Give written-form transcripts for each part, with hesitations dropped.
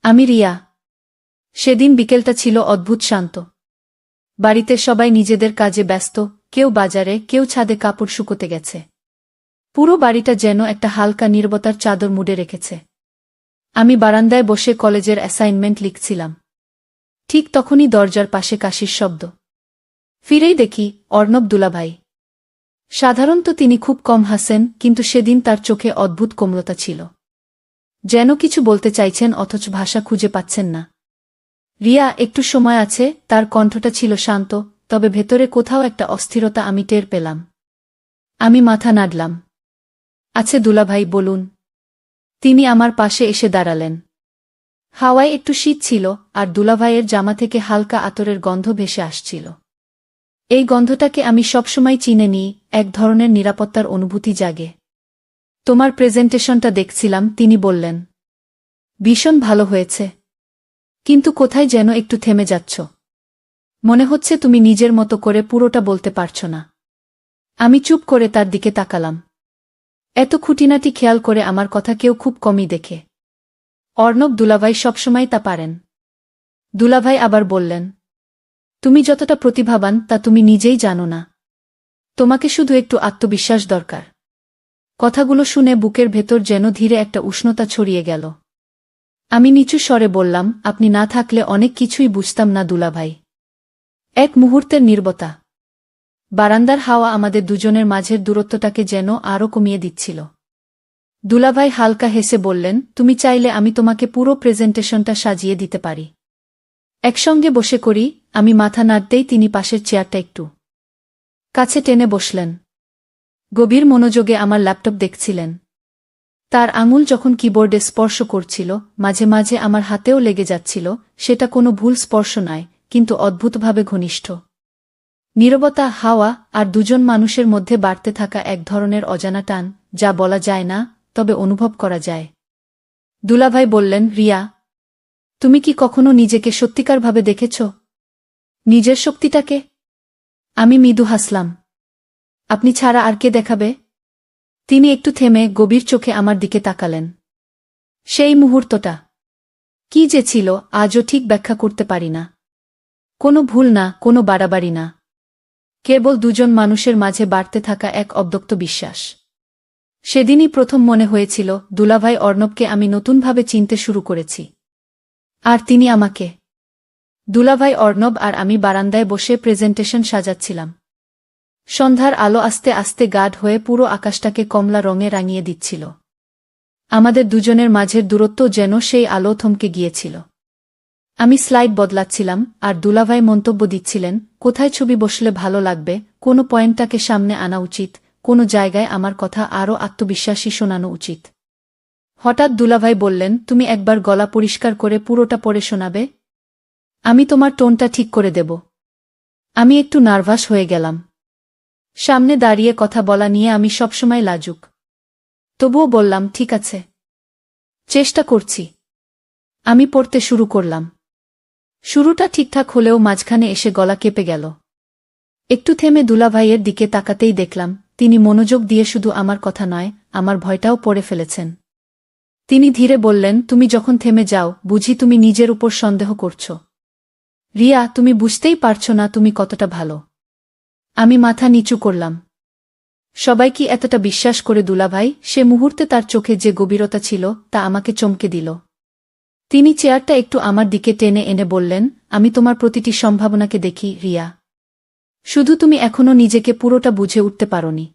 আমি রিয়া। সেদিন বিকেলটা ছিল অদ্ভুত শান্ত। বাড়িতে সবাই নিজেদের কাজে ব্যস্ত, কেউ বাজারে, কেউ ছাদে কাপড় শুকোতে গেছে। পুরো বাড়িটা যেন একটা হালকা নীরবতার চাদর মুড়ে রেখেছে। আমি বারান্দায় বসে কলেজের অ্যাসাইনমেন্ট লিখছিলাম। ঠিক তখনই দরজার পাশে কাশির শব্দ। ফিরেই দেখি অর্ণব দুলাভাই। সাধারণত তিনি খুব কম হাসেন, কিন্তু সেদিন তার চোখে অদ্ভুত কোমলতা ছিল। যেন কিছু বলতে চাইছেন অথচ ভাষা খুঁজে পাচ্ছেন না। রিয়া, একটু সময় আছে? তার কণ্ঠটা ছিল শান্ত, তবে ভেতরে কোথাও একটা অস্থিরতা আমি টের পেলাম। আমি মাথা নাড়লাম। আছে দুলাভাই, বলুন। তিনি আমার পাশে এসে দাঁড়ালেন। হাওয়ায় একটু শীত ছিল, আর দুলাভাইয়ের জামা থেকে হালকা আতরের গন্ধ ভেসে আসছিল। এই গন্ধটাকে আমি সবসময় চিনে নিই, এক ধরনের নিরাপত্তার অনুভূতি জাগে। তোমার প্রেজেন্টেশনটা দেখছিলাম, তিনি বললেন। ভীষণ ভালো হয়েছে। কিন্তু কোথায় যেন একটু থেমে যাচ্ছ। মনে হচ্ছে তুমি নিজের মতো করে পুরোটা বলতে পারছ না। আমি চুপ করে তার দিকে তাকালাম। এত খুঁটিনাটি খেয়াল করে আমার কথা কেউ খুব কমই দেখে। অর্ণব দুলাভাই সবসময় তা পারেন। দুলাভাই আবার বললেন, তুমি যতটা প্রতিভাবান তা তুমি নিজেই জানো না। তোমাকে শুধু একটু আত্মবিশ্বাস দরকার। কথাগুলো শুনে বুকের ভেতর যেন ধীরে একটা উষ্ণতা ছড়িয়ে গেল। আমি নিচু স্বরে বললাম, আপনি না থাকলে অনেক কিছুই বুঝতাম না দুলাভাই। এক মুহূর্তের নীরবতা। বারান্দার হাওয়া আমাদের দুজনের মাঝের দূরত্বটাকে যেন আরও কমিয়ে দিচ্ছিল। দুলাভাই হালকা হেসে বললেন, তুমি চাইলে আমি তোমাকে পুরো প্রেজেন্টেশনটা সাজিয়ে দিতে পারি। একসঙ্গে বসে করি। আমি মাথা নাড়তেই তিনি পাশের চেয়ারটা একটু কাছে টেনে বসলেন। গভীর মনোযোগে আমার ল্যাপটপ দেখছিলেন। তার আঙুল যখন কিবোর্ডে স্পর্শ করছিল, মাঝে মাঝে আমার হাতেও লেগে যাচ্ছিল। সেটা কোনো ভুল স্পর্শ নয়, কিন্তু অদ্ভুতভাবে ঘনিষ্ঠ। নীরবতা, হাওয়া, আর দুজন মানুষের মধ্যে বাড়তে থাকা এক ধরনের অজানা টান, যা বলা যায় না, তবে অনুভব করা যায়। দুলাভাই বললেন, রিয়া, তুমি কি কখনো নিজেকে সত্যিকারভাবে দেখেছ? নিজের শক্তিটাকে? আমি মৃদু হাসলাম। আপনি ছাড়া আর কে দেখাবে? তিনি একটু থেমে গভীর চোখে আমার দিকে তাকালেন। সেই মুহূর্তটা কি যে ছিল, আজও ঠিক ব্যাখ্যা করতে পারি না। কোনো ভুল না, কোনো বাড়াবাড়ি না। কেবল দুজন মানুষের মাঝে বাড়তে থাকা এক অব্যক্ত বিশ্বাস। সেদিনই প্রথম মনে হয়েছিল, দুলাভাই অর্ণবকে আমি নতুনভাবে চিনতে শুরু করেছি। আর তিনি আমাকে। দুলাভাই অর্ণব আর আমি বারান্দায় বসে প্রেজেন্টেশন সাজাচ্ছিলাম। সন্ধ্যার আলো আস্তে আস্তে গাঢ় হয়ে পুরো আকাশটাকে কমলা রঙে রাঙিয়ে দিচ্ছিল। আমাদের দুজনের মাঝের দূরত্ব যেন সেই আলো থমকে গিয়েছিল। আমি স্লাইড বদলাচ্ছিলাম, আর দুলাভাই মন্তব্য দিচ্ছিলেন, কোথায় ছবি বসলে ভালো লাগবে, কোন পয়েন্টটাকে সামনে আনা উচিত, কোন জায়গায় আমার কথা আরও আত্মবিশ্বাসী শোনানো উচিত। হঠাৎ দুলাভাই বললেন, তুমি একবার গলা পরিষ্কার করে পুরোটা পড়ে শোনাবে? আমি তোমার টোনটা ঠিক করে দেব। আমি একটু নার্ভাস হয়ে গেলাম। সামনে দাঁড়িয়ে কথা বলা নিয়ে আমি সবসময় লাজুক। তবুও বললাম, ঠিক আছে, চেষ্টা করছি। আমি পড়তে শুরু করলাম। শুরুটা ঠিকঠাক হলেও মাঝখানে এসে গলা কেঁপে গেল। একটু থেমে দুলাভাইয়ের দিকে তাকাতেই দেখলাম, তিনি মনোযোগ দিয়ে শুধু আমার কথা নয়, আমার ভয়টাও পড়ে ফেলেছেন। তিনি ধীরে বললেন, তুমি যখন থেমে যাও, বুঝি তুমি নিজের উপর সন্দেহ করছো। রিয়া, তুমি বুঝতেই পারছো না তুমি কতটা ভালো। আমি মাথা নিচু করলাম। সবাই কি এতটা বিশ্বাস করে দুলাভাই? সে মুহূর্তে তার চোখে যে গভীরতা ছিল, তা আমাকে চমকে দিল। তিনি চেয়ারটা একটু আমার দিকে টেনে এনে বললেন, আমি তোমার প্রতিটি সম্ভাবনাকে দেখি রিয়া। শুধু তুমি এখনো নিজেকে পুরোটা বুঝে উঠতে পারোনি।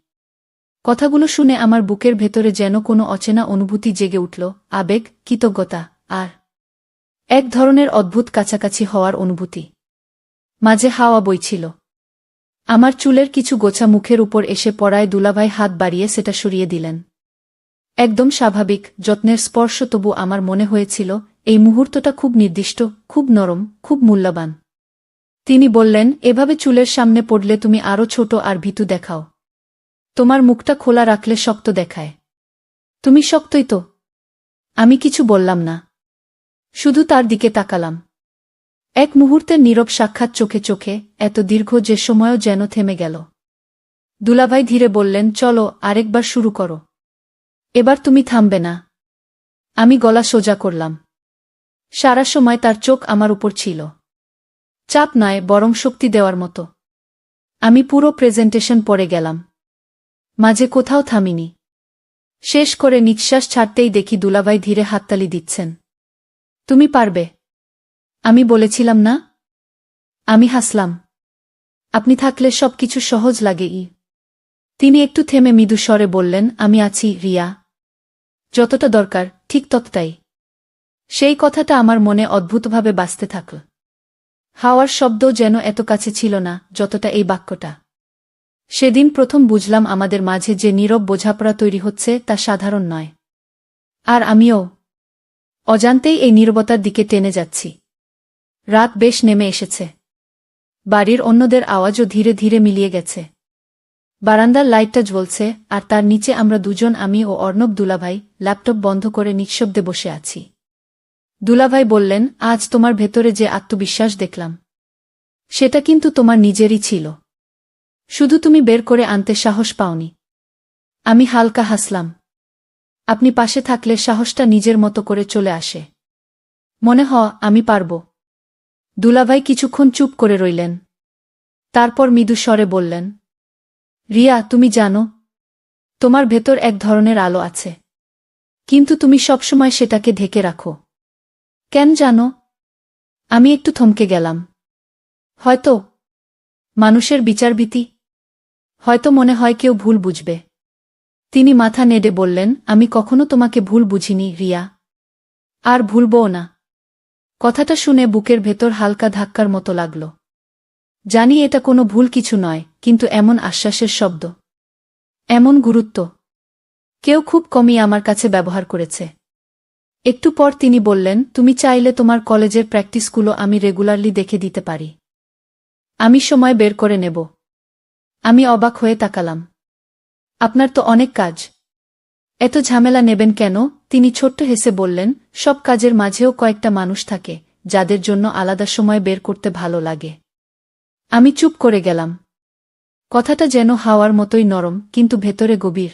কথাগুলো শুনে আমার বুকের ভেতরে যেন কোনো অচেনা অনুভূতি জেগে উঠল, আবেগ, কৃতজ্ঞতা, আর এক ধরনের অদ্ভুত কাছাকাছি হওয়ার অনুভূতি। মাঝে হাওয়া বইছিল। আমার চুলের কিছু গোছা মুখের উপর এসে পড়ায় দুলাভাই হাত বাড়িয়ে সেটা সরিয়ে দিলেন। একদম স্বাভাবিক, যত্নের স্পর্শ, তবু আমার মনে হয়েছিল, এই মুহূর্তটা খুব নির্দিষ্ট, খুব নরম, খুব মূল্যবান। তিনি বললেন, এভাবে চুলের সামনে পড়লে তুমি আরও ছোট আর ভীতু দেখাও। তোমার মুখটা খোলা রাখলে শক্ত দেখায়। তুমি শক্তই তো। আমি কিছু বললাম না। শুধু তার দিকে তাকালাম। এক মুহূর্তের নীরব সাক্ষাৎ চোখে চোখে, এত দীর্ঘ যে সময়ও যেন থেমে গেল। দুলাভাই ধীরে বললেন, চলো আরেকবার শুরু করো। এবার তুমি থামবে না। আমি গলা সোজা করলাম। সারা সময় তার চোখ আমার উপর ছিল। চাপ নয়, বরং শক্তি দেওয়ার মতো। আমি পুরো প্রেজেন্টেশন পড়ে গেলাম। মাঝে কোথাও থামিনি। শেষ করে নিঃশ্বাস ছাড়তেই দেখি দুলাভাই ধীরে হাততালি দিচ্ছেন। তুমি পারবে, আমি বলেছিলাম না? আমি হাসলাম। আপনি থাকলে সবকিছু সহজ লাগে। তিনি একটু থেমে মৃদু স্বরে বললেন, আমি আছি রিয়া। যতটা দরকার ঠিক ততটাই। সেই কথাটা আমার মনে অদ্ভুতভাবে বাজতে থাকল। হাওয়ার শব্দও যেন এত কাছে ছিল না যতটা এই বাক্যটা। সেদিন প্রথম বুঝলাম আমাদের মাঝে যে নীরব বোঝাপড়া তৈরি হচ্ছে তা সাধারণ নয়। আর আমিও অজান্তেই এই নীরবতার দিকে টেনে যাচ্ছি। রাত বেশ নেমে এসেছে। বাড়ির অন্যদের আওয়াজও ধীরে ধীরে মিলিয়ে গেছে। বারান্দার লাইটটা জ্বলছে, আর তার নিচে আমরা দুজন, আমি ও অর্ণব দুলাভাই, ল্যাপটপ বন্ধ করে নিঃশব্দে বসে আছি। দুলাভাই বললেন, আজ তোমার ভেতরে যে আত্মবিশ্বাস দেখলাম, সেটা কিন্তু তোমার নিজেরই ছিল। শুধু তুমি বের করে আনতে সাহস পাওনি। আমি হালকা হাসলাম। আপনি পাশে থাকলে সাহসটা নিজের মতো করে চলে আসে। মনে হয় আমি পারব। দুলাভাই কিছুক্ষণ চুপ করে রইলেন। তারপর মৃদু স্বরে বললেন, রিয়া, তুমি জানো, তোমার ভেতর এক ধরনের আলো আছে, কিন্তু তুমি সবসময় সেটাকে ঢেকে রাখো। কেন জানো? আমি একটু থমকে গেলাম। হয়তো মানুষের বিচারভীতি, হয়তো মনে হয় কেউ ভুল বুঝবে। তিনি মাথা নেড়ে বললেন, আমি কখনো তোমাকে ভুল বুঝিনি রিয়া, আর ভুলবও না। কথাটা শুনে বুকের ভেতর হালকা ধাক্কার মতো লাগল। জানি এটা কোনো ভুল কিছু নয়, কিন্তু এমন আশ্বাসের শব্দ, এমন গুরুত্ব কেউ খুব কমই আমার কাছে ব্যবহার করেছে। একটু পর তিনি বললেন, তুমি চাইলে তোমার কলেজের প্র্যাকটিসগুলো আমি রেগুলারলি দেখে দিতে পারি। আমি সময় বের করে নেব। আমি অবাক হয়ে তাকালাম। আপনার তো অনেক কাজ, এত ঝামেলা নেবেন কেন? তিনি ছোট্ট হেসে বললেন, সব কাজের মাঝেও কয়েকটা মানুষ থাকে যাদের জন্য আলাদা সময় বের করতে ভালো লাগে। আমি চুপ করে গেলাম। কথাটা যেন হাওয়ার মতোই নরম, কিন্তু ভেতরে গভীর।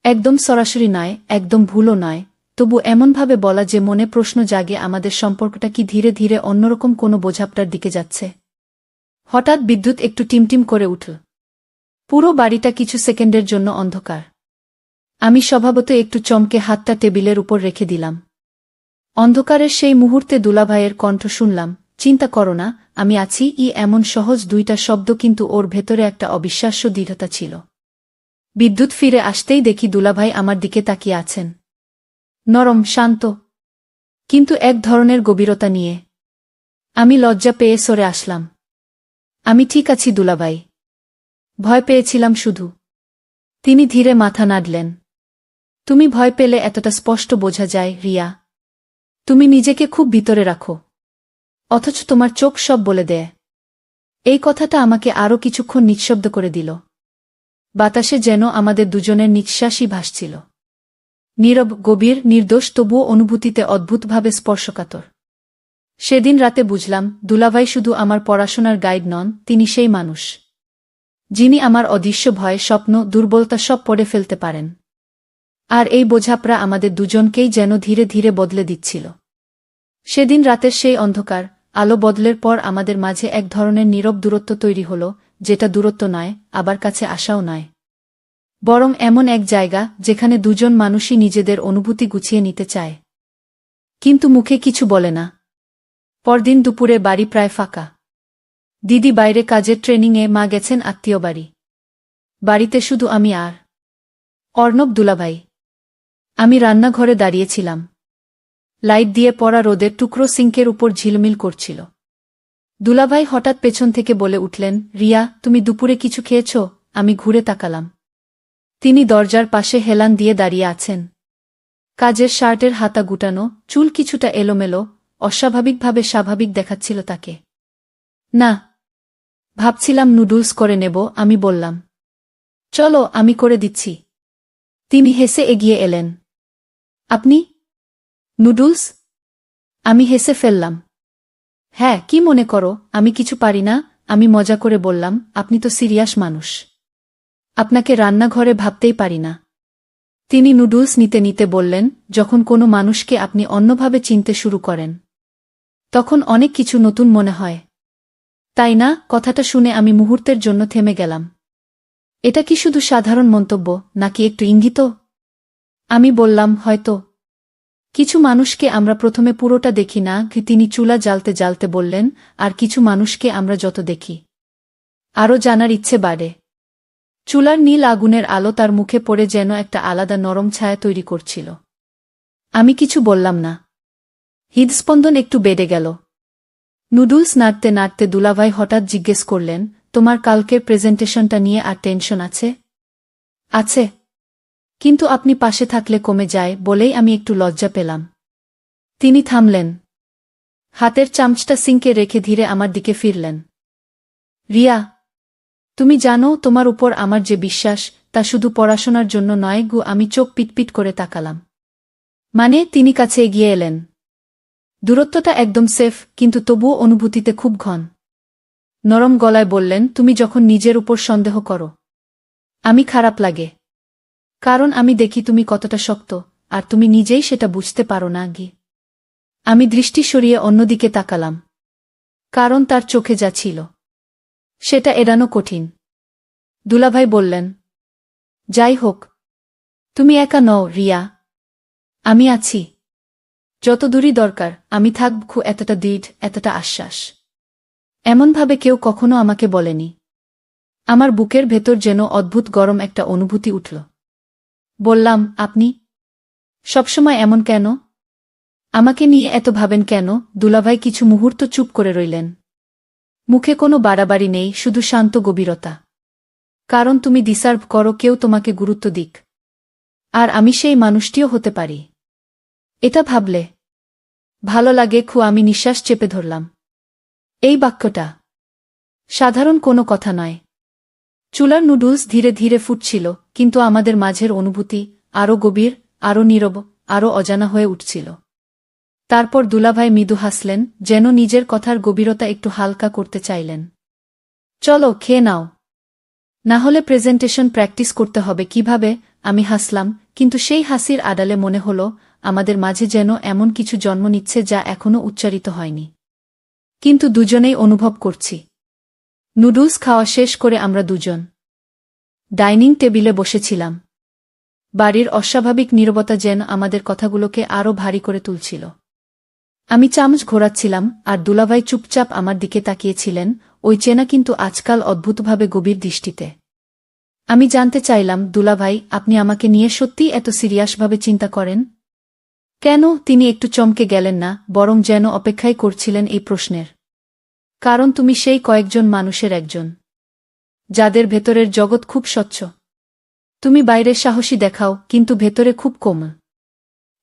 একদম সরাসরি নয়, একদম ভুলও নয়, তবু এমনভাবে বলা যে মনে প্রশ্ন জাগে, আমাদের সম্পর্কটা কি ধীরে ধীরে অন্যরকম কোনো বোঝাপটার দিকে যাচ্ছে। হঠাৎ বিদ্যুৎ একটু টিমটিম করে উঠল। পুরো বাড়িটা কিছু সেকেন্ডের জন্য অন্ধকার। আমি স্বভাবত একটু চমকে হাতটা টেবিলের উপর রেখে দিলাম। অন্ধকারের সেই মুহূর্তে দুলাভাইয়ের কণ্ঠ শুনলাম, চিন্তা করো না, আমি আছি। এমন সহজ দুইটা শব্দ, কিন্তু ওর ভেতরে একটা অবিশ্বাস্য দৃঢ়তা ছিল। বিদ্যুৎ ফিরে আসতেই দেখি দুলাভাই আমার দিকে তাকিয়ে আছেন। নরম, শান্ত, কিন্তু এক ধরনের গভীরতা নিয়ে। আমি লজ্জা পেয়ে সরে আসলাম। আমি ঠিক আছি দুলাভাই। ভয় পেয়েছিলাম শুধু। তিনি ধীরে মাথা নাড়লেন। তুমি ভয় পেলে এতটা স্পষ্ট বোঝা যায় রিয়া। তুমি নিজেকে খুব ভিতরে রাখো, অথচ তোমার চোখ সব বলে দেয়। এই কথাটা আমাকে আরও কিছুক্ষণ নিঃশব্দ করে দিল। বাতাসে যেন আমাদের দুজনের নিঃশ্বাসই ভাসছিল। নীরব, গভীর, নির্দোষ, তবুও অনুভূতিতে অদ্ভুতভাবে স্পর্শকাতর। সেদিন রাতে বুঝলাম, দুলাভাই শুধু আমার পড়াশোনার গাইড নন, তিনি সেই মানুষ যিনি আমার অদৃশ্য ভয়, স্বপ্ন, দুর্বলতা সব পড়ে ফেলতে পারেন। আর এই বোঝাপড়া আমাদের দুজনকেই যেন ধীরে ধীরে বদলে দিচ্ছিল। সেদিন রাতের সেই অন্ধকার আলো বদলের পর আমাদের মাঝে এক ধরনের নীরব দূরত্ব তৈরি হল, যেটা দূরত্ব নয়, আবার কাছে আসাও নয়, বরং এমন এক জায়গা যেখানে দুজন মানুষই নিজেদের অনুভূতি গুছিয়ে নিতে চায়, কিন্তু মুখে কিছু বলে না। পরদিন দুপুরে বাড়ি প্রায় ফাঁকা। দিদি বাইরে কাজের ট্রেনিংয়ে, মা গেছেন আত্মীয় বাড়ি। বাড়িতে শুধু আমি আর অর্ণব দুলাভাই। আমি রান্নাঘরে দাঁড়িয়েছিলাম। লাইট দিয়ে পড়া রোদের টুকরো সিঙ্কের উপর ঝিলমিল করছিল। দুলাভাই হঠাৎ পেছন থেকে বলে উঠলেন, রিয়া, তুমি দুপুরে কিছু খেয়েছ? আমি ঘুরে তাকালাম। তিনি দরজার পাশে হেলান দিয়ে দাঁড়িয়ে আছেন। কাজের শার্টের হাতা গুটানো, চুল কিছুটা এলোমেলো, অস্বাভাবিকভাবে স্বাভাবিক দেখাচ্ছিল তাকে। না, ভাবছিলাম নুডলস করে নেব, আমি বললাম। চলো, আমি করে দিচ্ছি। তিনি হেসে এগিয়ে এলেন। আপনি? নুডলস? আমি হেসে ফেললাম। হ্যাঁ, কি মনে করো আমি কিছু পারি না? আমি মজা করে বললাম, আপনি তো সিরিয়াস মানুষ, আপনাকে রান্নাঘরে ভাবতেই পারি না। তিনি নুডলস নিতে নিতে বললেন, যখন কোনো মানুষকে আপনি অন্যভাবে চিনতে শুরু করেন তখন অনেক কিছু নতুন মনে হয়, তাই না? কথাটা শুনে আমি মুহূর্তের জন্য থেমে গেলাম। এটা কি শুধু সাধারণ মন্তব্য, নাকি একটু ইঙ্গিত? আমি বললাম, হয়তো। কিছু মানুষকে আমরা প্রথমে পুরোটা দেখি না। তিনি চুলা জ্বালতে জ্বালতে বললেন, আর কিছু মানুষকে আমরা যত দেখি আরও জানার ইচ্ছে বাড়ে। চুলার নীল আগুনের আলো তার মুখে পড়ে যেন একটা আলাদা নরম ছায়া তৈরি করছিল। আমি কিছু বললাম না। হৃদস্পন্দন একটু বেড়ে গেল। নুডলস নাড়তে নাড়তে দুলাভাই হঠাৎ জিজ্ঞেস করলেন, তোমার কালকের প্রেজেন্টেশনটা নিয়ে আর টেনশন আছে? আছে, কিন্তু আপনি পাশে থাকলে কমে যায় বলেই আমি একটু লজ্জা পেলাম। তিনি থামলেন। হাতের চামচটা সিঙ্কে রেখে ধীরে আমার দিকে ফিরলেন। রিয়া, তুমি জানো তোমার উপর আমার যে বিশ্বাস, তা শুধু পড়াশোনার জন্য নয় গো। আমি চোখ পিটপিট করে তাকালাম। মানে? তিনি কাছে এগিয়ে এলেন। দূরত্বটা একদম সেফ, কিন্তু তবুও অনুভূতিতে খুব ঘন। নরম গলায় বললেন, তুমি যখন নিজের উপর সন্দেহ করো আমি খারাপ লাগে। কারণ আমি দেখি তুমি কতটা শক্ত, আর তুমি নিজেই সেটা বুঝতে পারো না গি। আমি দৃষ্টি সরিয়ে অন্যদিকে তাকালাম। কারণ তার চোখে যা ছিল সেটা এড়ানো কঠিন। দুলাভাই বললেন, যাই হোক, তুমি একা নও রিয়া। আমি আছি। যত দূরই দরকার আমি থাকব। এতটা দৃঢ়, এতটা আশ্বাস এমনভাবে কেউ কখনো আমাকে বলেনি। আমার বুকের ভেতর যেন অদ্ভুত গরম একটা অনুভূতি উঠল। বললাম, আপনি সবসময় এমন কেন? আমাকে নিয়ে এত ভাবেন কেন? দুলাভাই কিছু মুহূর্ত চুপ করে রইলেন। মুখে কোনো বাড়াবাড়ি নেই, শুধু শান্ত গভীরতা। কারণ তুমি ডিসার্ভ করো কেউ তোমাকে গুরুত্ব দিক, আর আমি সেই মানুষটিও হতে পারি। এটা ভাবলে ভালো লাগে। আমি নিঃশ্বাস চেপে ধরলাম। এই বাক্যটা সাধারণ কোনো কথা নয়। চুলার নুডলস ধীরে ধীরে ফুটছিল, কিন্তু আমাদের মাঝের অনুভূতি আরও গভীর, আরও নীরব, আরও অজানা হয়ে উঠছিল। তারপর দুলাভাই মৃদু হাসলেন, যেন নিজের কথার গভীরতা একটু হালকা করতে চাইলেন। চলো খেয়ে নাও, না হলে প্রেজেন্টেশন প্র্যাকটিস করতে হবে কিভাবে? আমি হাসলাম, কিন্তু সেই হাসির আড়ালে মনে হলো আমাদের মাঝে যেন এমন কিছু জন্ম নিচ্ছে যা এখনো উচ্চারিত হয়নি, কিন্তু দুজনেই অনুভব করছি। নুডলস খাওয়া শেষ করে আমরা দুজন ডাইনিং টেবিলে বসেছিলাম। বাড়ির অস্বাভাবিক নীরবতা যেন আমাদের কথাগুলোকে আরও ভারী করে তুলছিল। আমি চামচ ঘোরাচ্ছিলাম, আর দুলাভাই চুপচাপ আমার দিকে তাকিয়েছিলেন, ওই চেনা কিন্তু আজকাল অদ্ভুতভাবে গভীর দৃষ্টিতে। আমি জানতে চাইলাম, দুলাভাই, আপনি আমাকে নিয়ে সত্যিই এত সিরিয়াসভাবে চিন্তা করেন? কেন? তিনি একটু চমকে গেলেন না, বরং যেন অপেক্ষাই করছিলেন এই প্রশ্নের। কারণ তুমি সেই কয়েকজন মানুষের একজন যাদের ভেতরের জগৎ খুব স্বচ্ছ। তুমি বাইরে সাহসী দেখাও, কিন্তু ভেতরে খুব কোমল।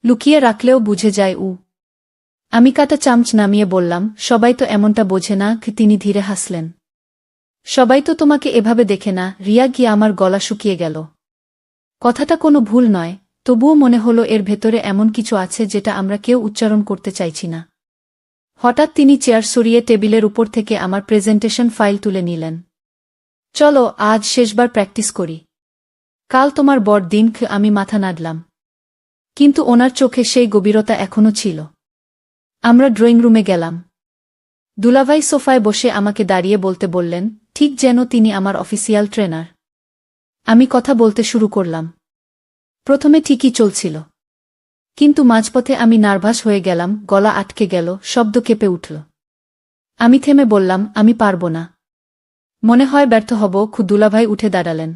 লুকিয়ে রাখলেও বুঝে যায় উ। আমি কাটা চামচ নামিয়ে বললাম, সবাই তো এমনটা বোঝে না। তিনি ধীরে হাসলেন। সবাই তো তোমাকে এভাবে দেখে না। রিয়া, গিয়ে আমার গলা শুকিয়ে গেল। কথাটা কোনো ভুল নয়, তবুও মনে হলো এর ভেতরে এমন কিছু আছে যেটা আমরা কেউ উচ্চারণ করতে চাইছি না। হঠাৎ তিনি চেয়ার সরিয়ে টেবিলের উপর থেকে আমার প্রেজেন্টেশন ফাইল তুলে নিলেন। চলো আজ শেষবার প্র্যাকটিস করি, কাল তোমার বড়দিন। আমি মাথা নাড়লাম, কিন্তু ওনার চোখে সেই গভীরতা এখনও ছিল। আমরা ড্রয়িং রুমে গেলাম। দুলাভাই সোফায় বসে আমাকে দাঁড়িয়ে বলতে বললেন, ঠিক যেন তিনি আমার অফিসিয়াল ট্রেনার। আমি কথা বলতে শুরু করলাম। প্রথমে ঠিকই চলছিল, কিন্তু মাঝপথে আমি নার্ভাস হয়ে গেলাম, গলা আটকে গেল, শব্দ কেঁপে উঠল। আমি থেমে বললাম, আমি পারব না, মনে হয় ব্যর্থ হব। দুলাভাই উঠে দাঁড়ালেন।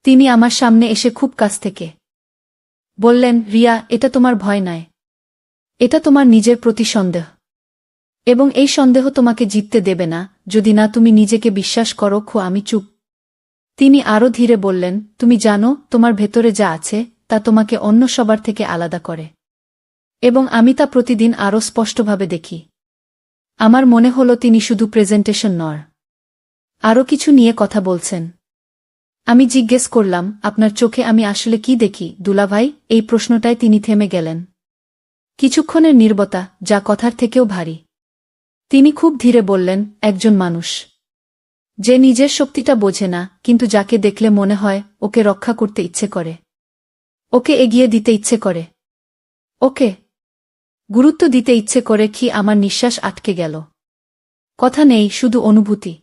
তিনি আমার সামনে এসে খুব কাছ থেকে বললেন, রিয়া, এটা তোমার ভয় নয়, এটা তোমার নিজের প্রতি সন্দেহ। এবং এই সন্দেহ তোমাকে জিততে দেবে না যদি না তুমি নিজেকে বিশ্বাস করো। আমি চুপ। তিনি আরও ধীরে বললেন, তুমি জানো তোমার ভেতরে যা আছে তা তোমাকে অন্য সবার থেকে আলাদা করে, এবং আমি তা প্রতিদিন আরও স্পষ্টভাবে দেখি। আমার মনে হলো তিনি শুধু প্রেজেন্টেশন নয়, আরও কিছু নিয়ে কথা বলছেন। আমি জিজ্ঞেস করলাম, আপনার চোখে আমি আসলে কি দেখি দুলাভাই? এই প্রশ্নটায় তিনি থেমে গেলেন। কিছুক্ষণের নীরবতা, যা কথার থেকেও ভারী। তিনি খুব ধীরে বললেন, একজন মানুষ যে নিজের শক্তিটা বোঝে না, কিন্তু যাকে দেখলে মনে হয় ওকে রক্ষা করতে ইচ্ছে করে। ওকে এগিয়ে দিতে ইচ্ছে করে। ওকে গুরুত্ব দিতে ইচ্ছে করে কি আমার নিঃশ্বাস আটকে গেল। কথা নেই, শুধু অনুভূতি।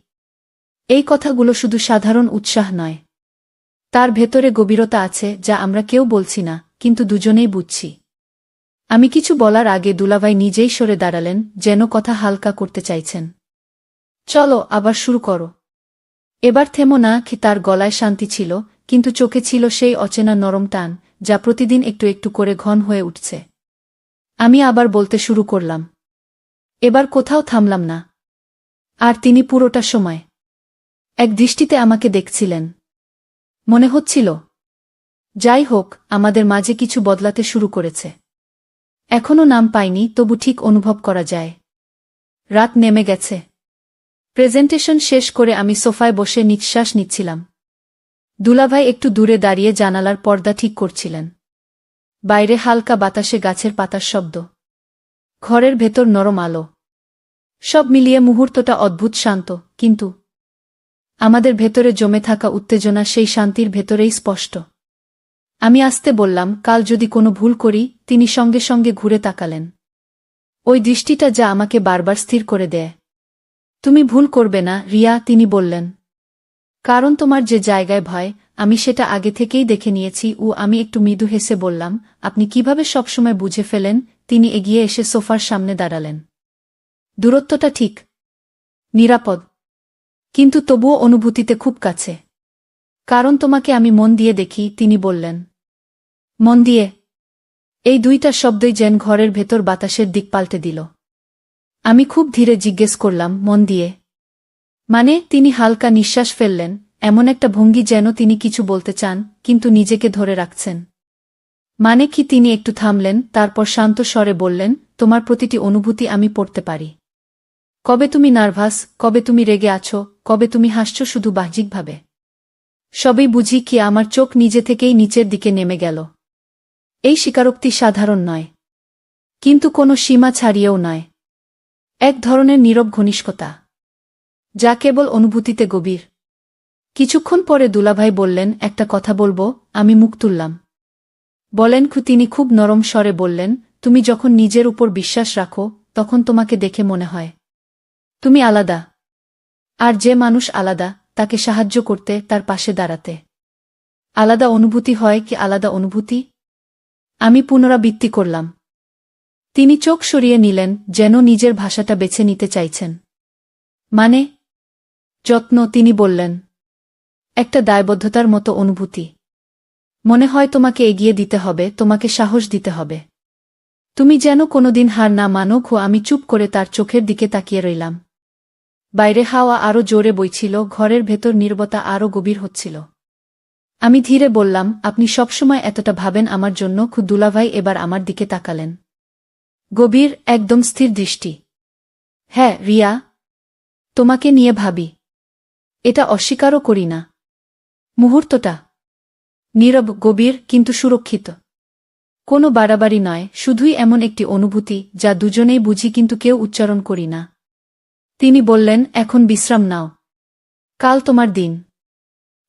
এই কথাগুলো শুধু সাধারণ উৎসাহ নয়। তার ভেতরে গভীরতা আছে যা আমরা কেউ বলছি না, কিন্তু দুজনেই বুঝছি। আমি কিছু বলার আগে দুলাভাই নিজেই সরে দাঁড়ালেন, যেন কথা হালকা করতে চাইছেন। চলো, আবার শুরু করো। এবার থেমো না। কি তার গলায় শান্তি ছিল, কিন্তু চোখে ছিল সেই অচেনা নরম টান, যা প্রতিদিন একটু একটু করে ঘন হয়ে উঠছে। আমি আবার বলতে শুরু করলাম। এবার কোথাও থামলাম না। আর তিনি পুরোটা সময় এক দৃষ্টিতে আমাকে দেখছিলেন। মনে হচ্ছিল, যাই হোক, আমাদের মাঝে কিছু বদলাতে শুরু করেছে। এখনও নাম পাইনি, তবু ঠিক অনুভব করা যায়। রাত নেমে গেছে। প্রেজেন্টেশন শেষ করে আমি সোফায় বসে নিঃশ্বাস নিচ্ছিলাম। দুলাভাই একটু দূরে দাঁড়িয়ে জানালার পর্দা ঠিক করছিলেন। বাইরে হালকা বাতাসে গাছের পাতার শব্দ, ঘরের ভেতর নরম আলো। সব মিলিয়ে মুহূর্তটা অদ্ভুত শান্ত, কিন্তু আমাদের ভেতরে জমে থাকা উত্তেজনা সেই শান্তির ভেতরেই স্পষ্ট। আমি আস্তে বললাম, কাল যদি কোনো ভুল করি। তিনি সঙ্গে সঙ্গে ঘুরে তাকালেন। ওই দৃষ্টিটা যা আমাকে বারবার স্থির করে দেয়। তুমি ভুল করবে না, রিয়া, তিনি বললেন। কারণ তোমার যে জায়গায় ভয়, আমি সেটা আগে থেকেই দেখে নিয়েছি। আমি একটু মৃদু হেসে বললাম, আপনি কিভাবে সবসময় বুঝে ফেলেন? তিনি এগিয়ে এসে সোফার সামনে দাঁড়ালেন। দূরত্বটা ঠিক নিরাপদ, কিন্তু তবুও অনুভূতিতে খুব কাছে। কারণ তোমাকে আমি মন দিয়ে দেখি, তিনি বললেন। মন দিয়ে? এই দুইটা শব্দই যেন ঘরের ভেতর বাতাসের দিক পাল্টে দিল। আমি খুব ধীরে জিজ্ঞেস করলাম, মন দিয়ে মানে? তিনি হালকা নিঃশ্বাস ফেললেন, এমন একটা ভঙ্গি যেন তিনি কিছু বলতে চান, কিন্তু নিজেকে ধরে রাখছেন। মানে কি? তিনি একটু থামলেন, তারপর শান্ত স্বরে বললেন, তোমার প্রতিটি অনুভূতি আমি পড়তে পারি। কবে তুমি নার্ভাস, কবে তুমি রেগে আছো, কবে তুমি হাসছো শুধু বাহ্যিকভাবে। সবই বুঝি। কি আমার চোখ নিজে থেকেই নিচের দিকে নেমে গেল। এই স্বীকারোক্তি সাধারণ নয়, কিন্তু কোনো সীমা ছাড়িয়েও নয়। এক ধরনের নীরব ঘনিষ্ঠতা, যা কেবল অনুভূতিতে গভীর। কিছুক্ষণ পরে দুলাভাই বললেন, একটা কথা বলবো? আমি মুখ তুললাম। বলেন। তিনি খুব নরম স্বরে বললেন, তুমি যখন নিজের উপর বিশ্বাস রাখো, তখন তোমাকে দেখে মনে হয় তুমি আলাদা। আর যে মানুষ আলাদা, তাকে সাহায্য করতে, তার পাশে দাঁড়াতে আলাদা অনুভূতি হয়। কি আলাদা অনুভূতি? আমি পুনরাবৃত্তি করলাম। তিনি চোখ সরিয়ে নিলেন, যেন নিজের ভাষাটা বেছে নিতে চাইছেন। মানে? যত্ন, তিনি বললেন। একটা দায়বদ্ধতার মতো অনুভূতি। মনে হয় তোমাকে এগিয়ে দিতে হবে, তোমাকে সাহস দিতে হবে। তুমি যেন কোনোদিন হার না মানো। আমি চুপ করে তার চোখের দিকে তাকিয়ে রইলাম। বাইরে হাওয়া আরো জোরে বইছিল, ঘরের ভেতর নীরবতা আরো গভীর হচ্ছিল। আমি ধীরে বললাম, আপনি সবসময় এতটা ভাবেন আমার জন্য? দুলাভাই এবার আমার দিকে তাকালেন। গভীর, একদম স্থির দৃষ্টি। হ্যাঁ রিয়া, তোমাকে নিয়ে ভাবি। এটা অস্বীকারও করি না। মুহূর্তটা নীরব, গভীর, কিন্তু সুরক্ষিত। কোনো বাড়াবাড়ি নয়, শুধুই এমন একটি অনুভূতি যা দুজনেই বুঝি, কিন্তু কেউ উচ্চারণ করি না। তিনি বললেন, এখন বিশ্রাম নাও। কাল তোমার দিন।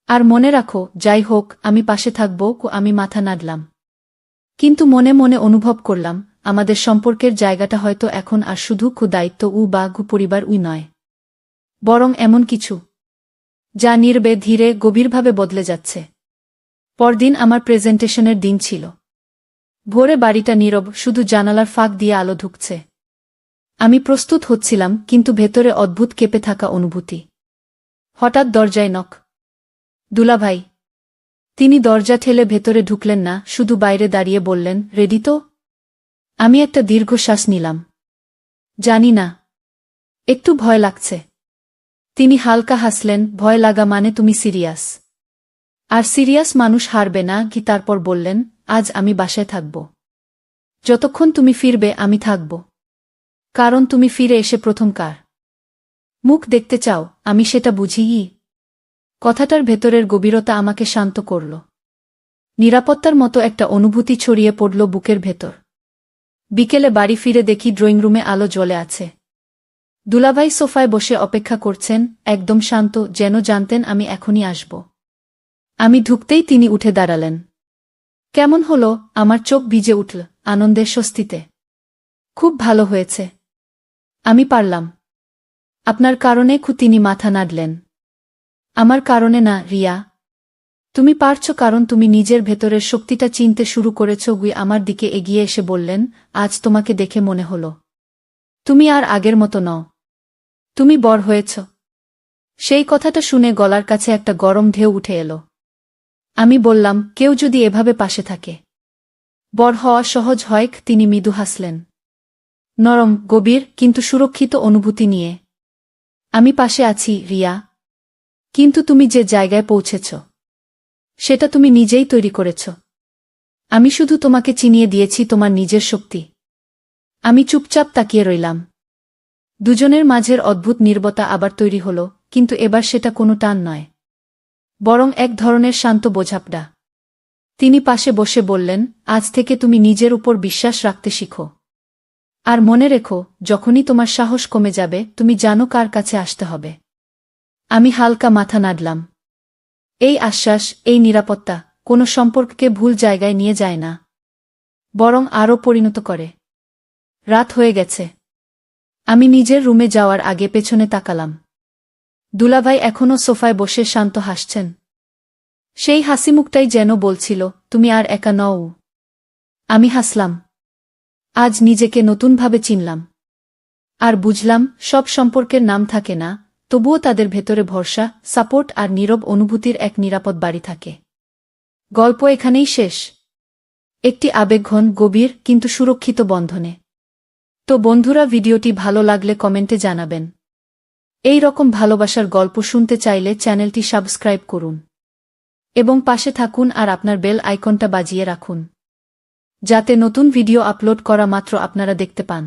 আর মনে রাখো, যাই হোক, আমি পাশে থাকব। আমি মাথা নাড়লাম, কিন্তু মনে মনে অনুভব করলাম, আমাদের সম্পর্কের জায়গাটা হয়তো এখন আর শুধু দায়িত্ব বা পরিবার নয়, বরং এমন কিছু যা নীরবে, ধীরে, গভীরভাবে বদলে যাচ্ছে। পরদিন আমার প্রেজেন্টেশনের দিন ছিল। ভোরে বাড়িটা নীরব, শুধু জানালার ফাঁক দিয়ে আলো ঢুকছে। আমি প্রস্তুত হচ্ছিলাম, কিন্তু ভেতরে অদ্ভুত কেঁপে থাকা অনুভূতি। হঠাৎ দরজায় নক। দুলাভাই। তিনি দরজা ঠেলে ভেতরে ঢুকলেন না, শুধু বাইরে দাঁড়িয়ে বললেন, রেডি তো? আমি একটা দীর্ঘশ্বাস নিলাম। জানি না, একটু ভয় লাগছে। তিনি হালকা হাসলেন, ভয় লাগা মানে তুমি সিরিয়াস। আর সিরিয়াস মানুষ হারবে না। তারপর বললেন, আজ আমি বাসায় থাকব। যতক্ষণ তুমি ফিরবে আমি থাকব। কারণ তুমি ফিরে এসে প্রথমকার মুখ দেখতে চাও, আমি সেটা বুঝি। কথাটার ভেতরের গভীরতা আমাকে শান্ত করল। নিরাপত্তার মতো একটা অনুভূতি ছড়িয়ে পড়ল বুকের ভেতর। বিকেলে বাড়ি ফিরে দেখি ড্রয়িং রুমে আলো জ্বলে আছে। দুলাভাই সোফায় বসে অপেক্ষা করছেন, একদম শান্ত, যেন জানতেন আমি এখনই আসব। আমি ঢুকতেই তিনি উঠে দাঁড়ালেন। কেমন হলো? আমার চোখ ভিজে উঠল আনন্দের স্বস্তিতে। খুব ভালো হয়েছে। আমি পারলাম। আপনার কারণে তিনি মাথা নাড়লেন। আমার কারণে না, রিয়া। তুমি পারছো কারণ তুমি নিজের ভেতরের শক্তিটা চিনতে শুরু করেছ। গুই আমার দিকে এগিয়ে এসে বললেন, আজ তোমাকে দেখে মনে হলো তুমি আর আগের মতো নও। তুমি বড় হয়েছ। সেই কথাটা শুনে গলার কাছে একটা গরম ঢেউ উঠে এলো। আমি বললাম, কেউ যদি এভাবে পাশে থাকে বড় হওয়া সহজ হয়। তিনি মৃদু হাসলেন, নরম, গভীর কিন্তু সুরক্ষিত অনুভূতি নিয়ে। আমি পাশে আছি, রিয়া। কিন্তু তুমি যে জায়গায় পৌঁছেছ সেটা তুমি নিজেই তৈরি করেছ। আমি শুধু তোমাকে চিনিয়ে দিয়েছি তোমার নিজের শক্তি। আমি চুপচাপ তাকিয়ে রইলাম। দুজনের মাঝের অদ্ভুত নীরবতা আবার তৈরি হল, কিন্তু এবার সেটা কোনো টান নয়, বরং এক ধরনের শান্ত বোঝাপড়া। তিনি পাশে বসে বললেন, আজ থেকে তুমি নিজের উপর বিশ্বাস রাখতে শিখো। আর মনে রেখো, যখনই তোমার সাহস কমে যাবে তুমি জানো কার কাছে আসতে হবে। আমি হালকা মাথা নাড়লাম। এই আশ্বাস, এই নিরাপত্তা কোনো সম্পর্ককে ভুল জায়গায় নিয়ে যায় না, বরং আরও পরিণত করে। রাত হয়ে গেছে। আমি নিজের রুমে যাওয়ার আগে পেছনে তাকালাম। দুলাভাই এখনও সোফায় বসে শান্ত হাসছেন। সেই হাসিমুখটাই যেন বলছিল, তুমি আর একা নও। আমি হাসলাম। আজ নিজেকে নতুনভাবে চিনলাম। আর বুঝলাম, সব সম্পর্কের নাম থাকে না, তবুও তাদের ভেতরে ভরসা, সাপোর্ট আর নীরব অনুভূতির এক নিরাপদ বাড়ি থাকে। গল্প এখানেই শেষ। একটি আবেগঘন, গভীর কিন্তু সুরক্ষিত বন্ধনে। তো বন্ধুরা, ভিডিওটি ভালো লাগলে কমেন্টে জানাবেন। এই রকম ভালোবাসার গল্প শুনতে চাইলে চ্যানেলটি সাবস্ক্রাইব করুন এবং পাশে থাকুন আর আপনার বেল আইকনটা বাজিয়ে রাখুন, যাতে নতুন ভিডিও আপলোড করা মাত্র আপনারা দেখতে পান।